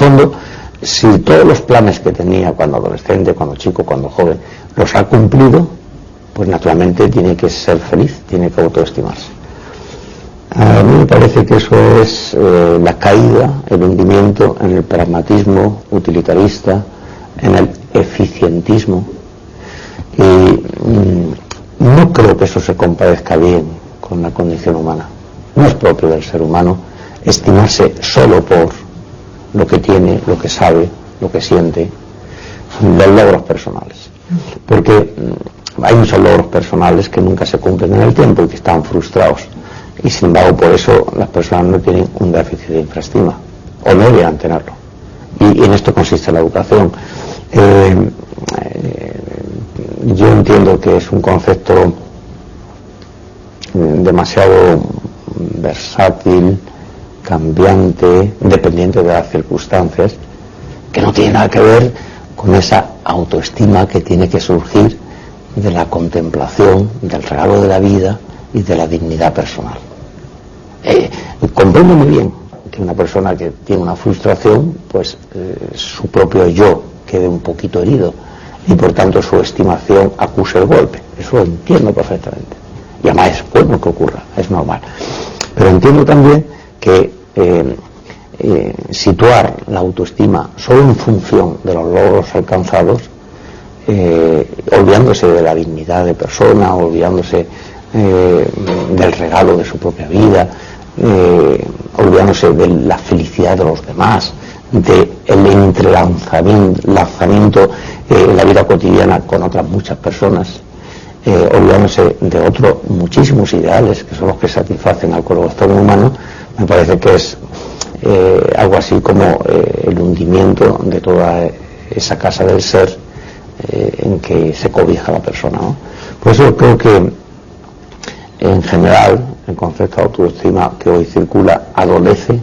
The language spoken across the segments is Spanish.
fondo, si todos los planes que tenía cuando adolescente, cuando chico, cuando joven, los ha cumplido, pues naturalmente tiene que ser feliz, tiene que autoestimarse. A mí me parece que eso es la caída, el hundimiento en el pragmatismo utilitarista, en el eficientismo, y no creo que eso se compadezca bien con la condición humana. No es propio del ser humano estimarse solo por lo que tiene, lo que sabe, lo que siente, los logros personales, porque hay muchos logros personales que nunca se cumplen en el tiempo y que están frustrados, y sin embargo por eso las personas no tienen un déficit de infraestima, o no deberían tenerlo, y en esto consiste la educación. Yo entiendo que es un concepto demasiado versátil, cambiante, dependiente de las circunstancias, que no tiene nada que ver con esa autoestima que tiene que surgir de la contemplación, del regalo de la vida y de la dignidad personal. Comprendo muy bien que una persona que tiene una frustración, pues su propio yo quede un poquito herido y por tanto su estimación acuse el golpe. Eso lo entiendo perfectamente. Y además es bueno que ocurra, es normal. Pero entiendo también que situar la autoestima solo en función de los logros alcanzados, olvidándose de la dignidad de persona, olvidándose del regalo de su propia vida, olvidándose de la felicidad de los demás, del entrelazamiento en la vida cotidiana con otras muchas personas, olvidándose de otros muchísimos ideales que son los que satisfacen al corazón humano. Me parece que es algo así como el hundimiento de toda esa casa del ser en que se cobija la persona, ¿no? Por eso creo que en general el concepto de autoestima que hoy circula adolece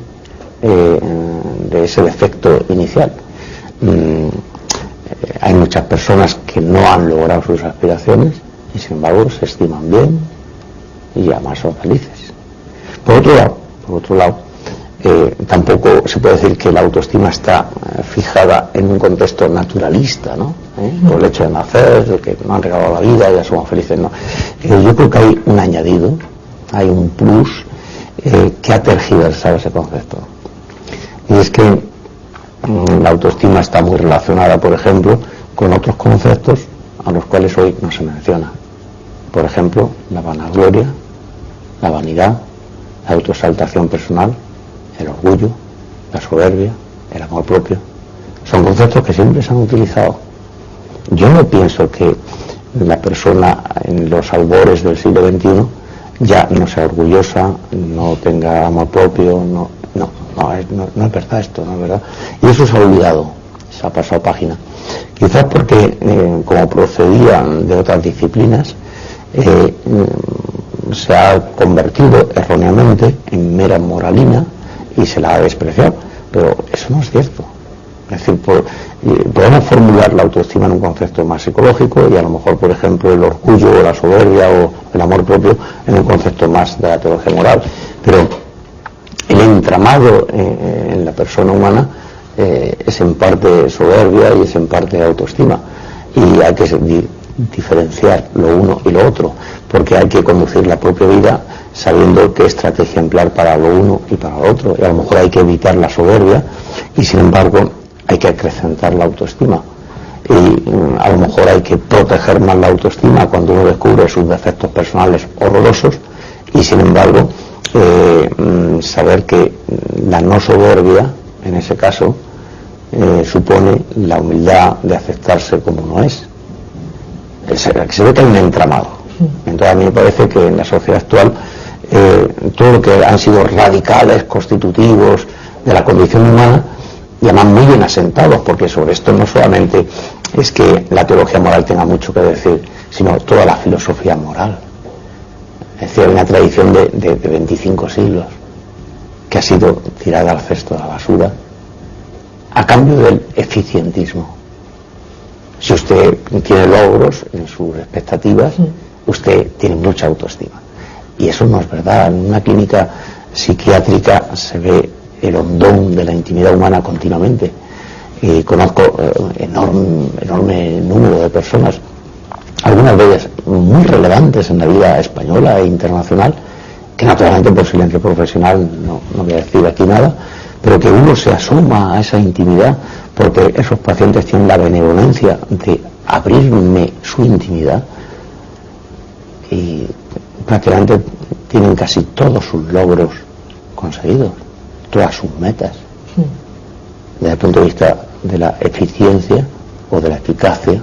de ese defecto inicial. Hay muchas personas que no han logrado sus aspiraciones y sin embargo se estiman bien y además son felices. Por otro lado, tampoco se puede decir que la autoestima está fijada en un contexto naturalista, ¿no? Por el hecho de nacer, de que no han regalado la vida, ya somos felices, ¿no? Yo creo que hay un añadido, hay un plus que ha tergiversado ese concepto. Y es que la autoestima está muy relacionada, por ejemplo, con otros conceptos a los cuales hoy no se menciona. Por ejemplo, la vanagloria, la vanidad, la autoexaltación personal, el orgullo, la soberbia, el amor propio. Son conceptos que siempre se han utilizado. Yo no pienso que la persona en los albores del siglo XXI ya no sea orgullosa, no tenga amor propio, no es verdad esto, no es verdad. Y eso se ha olvidado, se ha pasado página. Quizás porque, como procedía de otras disciplinas, se ha convertido erróneamente en mera moralina y se la ha despreciado, pero eso no es cierto. Es decir, podemos formular la autoestima en un concepto más psicológico y a lo mejor, por ejemplo, el orgullo o la soberbia o el amor propio en un concepto más de la teología moral, pero el entramado en la persona humana es en parte soberbia y es en parte autoestima, y hay que diferenciar lo uno y lo otro, porque hay que conducir la propia vida sabiendo qué estrategia emplear para lo uno y para lo otro, y a lo mejor hay que evitar la soberbia y sin embargo hay que acrecentar la autoestima, y a lo mejor hay que proteger más la autoestima cuando uno descubre sus defectos personales horrorosos, y sin embargo saber que la no soberbia en ese caso supone la humildad de aceptarse como uno es. Se ve que hay un entramado. Entonces a mí me parece que en la sociedad actual todo lo que han sido radicales, constitutivos de la condición humana, y además muy bien asentados, porque sobre esto no solamente es que la teología moral tenga mucho que decir, sino toda la filosofía moral. Es decir, hay una tradición de 25 siglos que ha sido tirada al cesto de la basura a cambio del eficientismo. Si usted tiene logros en sus expectativas, usted tiene mucha autoestima. Y eso no es verdad. En una clínica psiquiátrica se ve el hondón de la intimidad humana continuamente. Y conozco enorme número de personas, algunas de ellas muy relevantes en la vida española e internacional, que naturalmente por silencio profesional no voy a decir aquí nada, pero que uno se asoma a esa intimidad porque esos pacientes tienen la benevolencia de abrirme su intimidad y prácticamente tienen casi todos sus logros conseguidos, todas sus metas. Desde el punto de vista de la eficiencia o de la eficacia,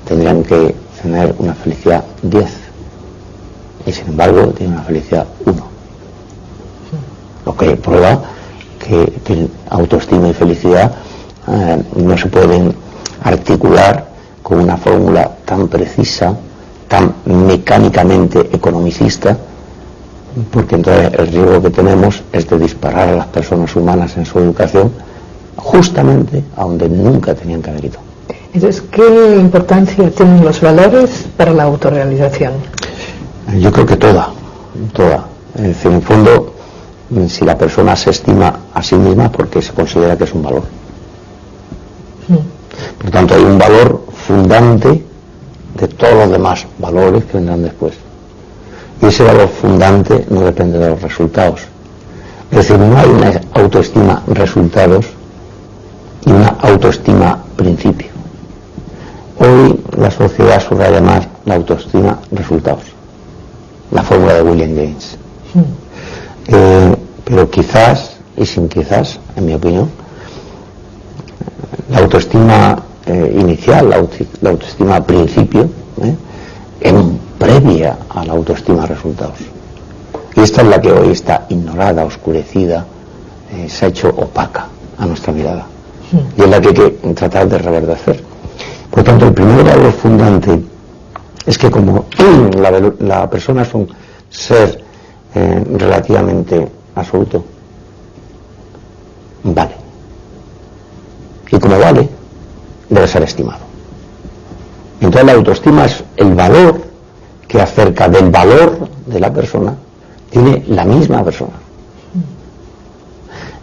tendrían que tener una felicidad 10 y sin embargo tienen una felicidad 1, lo que prueba que autoestima y felicidad no se pueden articular con una fórmula tan precisa, tan mecánicamente economicista, porque entonces el riesgo que tenemos es de disparar a las personas humanas en su educación justamente a donde nunca tenían que haber ido. Entonces, ¿qué importancia tienen los valores para la autorrealización? Yo creo que toda. Es decir, en el fondo, si la persona se estima a sí misma es porque se considera que es un valor. Por lo tanto, hay un valor fundante de todos los demás valores que vendrán después. Y ese valor fundante no depende de los resultados. Es decir, no hay una autoestima resultados y una autoestima principio. Hoy la sociedad suele llamar la autoestima resultados, la fórmula de William James. Pero quizás, y sin quizás, en mi opinión, la autoestima inicial, la autoestima principio, es previa a la autoestima resultados. Y esta es la que hoy está ignorada, oscurecida, se ha hecho opaca a nuestra mirada. Y es la que hay que tratar de reverdecer. Por tanto, el primer valor fundante es que como la persona es un ser relativamente absoluto, vale. Y como vale, debe ser estimado. Entonces la autoestima es el valor que acerca del valor de la persona tiene la misma persona.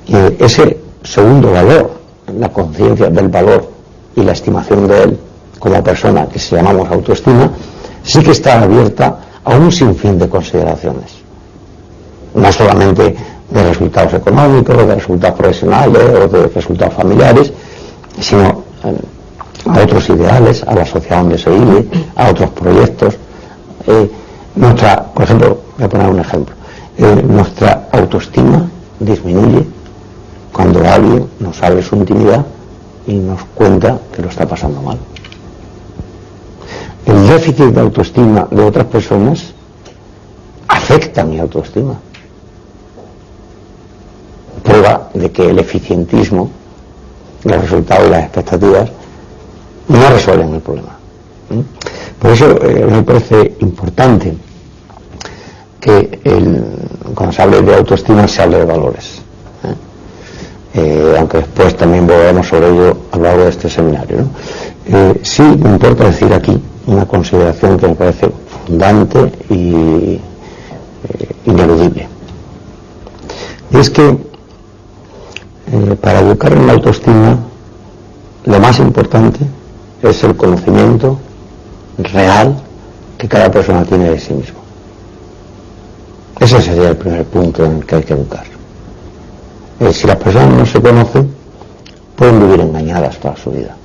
Y ese segundo valor, la conciencia del valor y la estimación de él como persona, que se llamamos autoestima, sí que está abierta a un sinfín de consideraciones. No solamente de resultados económicos, de resultados profesionales o de resultados familiares, sino a otros ideales, a la sociedad donde se vive, a otros proyectos. Por ejemplo, voy a poner un ejemplo. Nuestra autoestima disminuye cuando alguien nos abre su intimidad y nos cuenta que lo está pasando mal. El déficit de autoestima de otras personas afecta mi autoestima. Prueba de que el eficientismo, los resultados y las expectativas no resuelven el problema. Por eso me parece importante que cuando se hable de autoestima se hable de valores. Aunque después también volveremos sobre ello a lo largo de este seminario, ¿no? Sí me importa decir aquí una consideración que me parece fundante y ineludible. Y es que para educar en la autoestima lo más importante es el conocimiento real que cada persona tiene de sí mismo. Ese sería el primer punto en el que hay que educar. Si las personas no se conocen, pueden vivir engañadas toda su vida.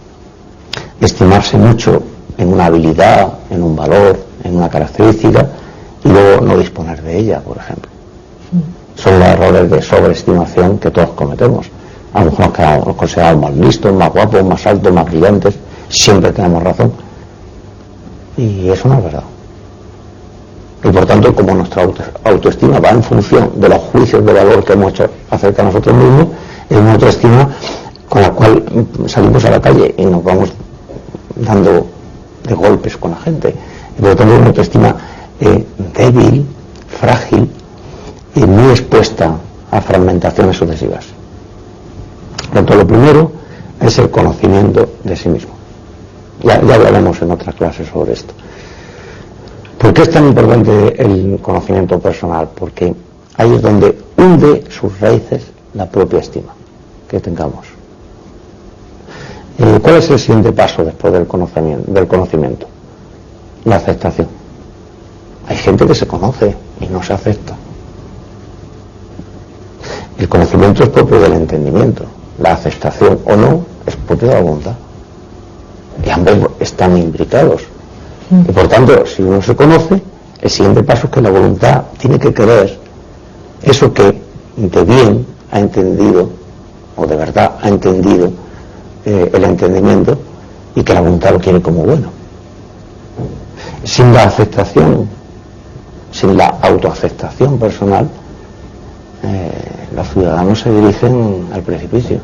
Estimarse mucho en una habilidad, en un valor, en una característica, y luego no disponer de ella, por ejemplo. Son los errores de sobreestimación que todos cometemos. A lo mejor nos consideramos más listos, más guapos, más altos, más brillantes. Siempre tenemos razón. Y eso no es verdad. Y por tanto, como nuestra autoestima va en función de los juicios de valor que hemos hecho acerca de nosotros mismos, es una autoestima con la cual salimos a la calle y nos vamos dando de golpes con la gente. Y por lo tanto, es una autoestima débil, frágil y muy expuesta a fragmentaciones sucesivas. Por lo tanto, lo primero es el conocimiento de sí mismo. Ya hablaremos en otra clase sobre esto. ¿Por qué es tan importante el conocimiento personal? Porque ahí es donde hunde sus raíces la propia estima que tengamos. ¿Cuál es el siguiente paso después del conocimiento? La aceptación. Hay gente que se conoce y no se acepta. El conocimiento es propio del entendimiento. La aceptación o no es propio de la voluntad. Y ambos están imbricados. Y por tanto, si uno se conoce, el siguiente paso es que la voluntad tiene que querer eso que de bien ha entendido, o de verdad ha entendido el entendimiento, y que la voluntad lo quiere como bueno. Sin la aceptación, sin la autoaceptación personal, los ciudadanos se dirigen al precipicio.